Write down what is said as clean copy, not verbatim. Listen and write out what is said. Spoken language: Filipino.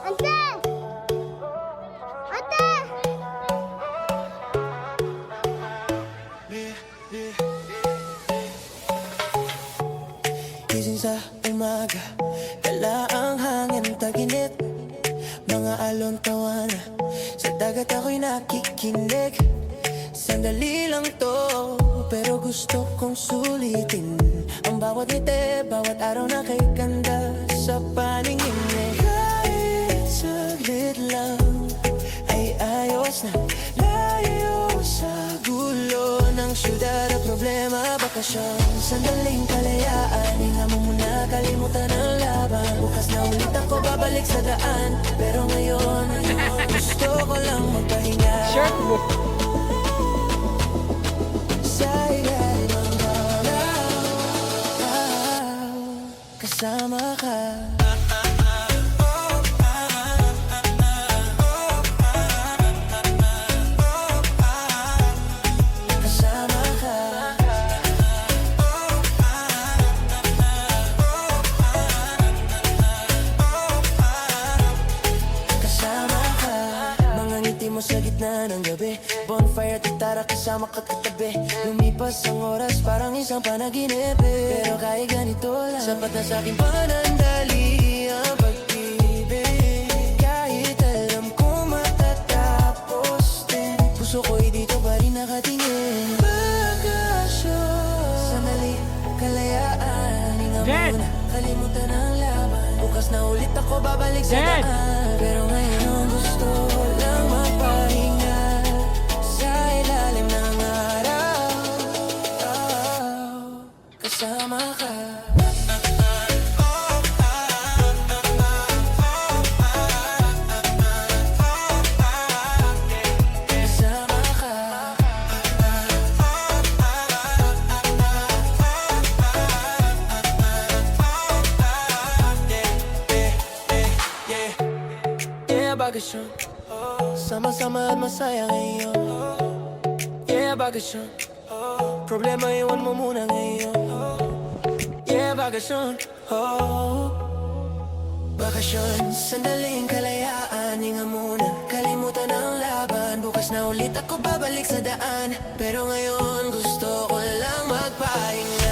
Ate! Ate! Gising sa umaga, dala ang hangin taginit. Mga alon tawana, sa dagat ako'y nakikinig. Sandali lang to, pero gusto kong sulitin ang bawat ngiti, bawat araw na kay ganda sa paningin mo. Kahit saglit lang ay ayos na, layo sa gulo ng syudad at problema, bakasyon. Sandaling kalayaan, hinga mo muna, kalimutan ang laban. Bukas na ulit ako babalik sa daan, pero ngayon gusto ko lang magpahinga. Shirt mo. Sa ilalim ng araw, kasama ka. Kasama ka. Kasama ka. Mga ngiti mo sa gitna ng gabi, bonfire at gitara kasama ka katabi. Lumipas ang oras parang isang panaginip, pero kahit ganito lang, sapat na sa'king panandali ang pag-ibig. Kahit alam ko matatapos din, puso ko'y dito pa rin nakatingin. Bakasyon, sandali, kalayaan, hinga Jen! muna, kalimutan ang laban. Bukas na ulit ako babalik sa Jen! daan, pero ngayon gusto ko lang magpahinga sa ilalim ng araw, kasama ka. Kasama ka. Yeah, bakasyon, sama-sama at masaya ngayon. Yeah, bakasyon, problema iwan mo muna ngayon. Yeah, bakasyon, bakasyon, sandaling kalayaan, hinga muna, kalimutan ang laban. Bukas na ulit ako babalik sa daan, pero ngayon gusto ko lang magpahinga.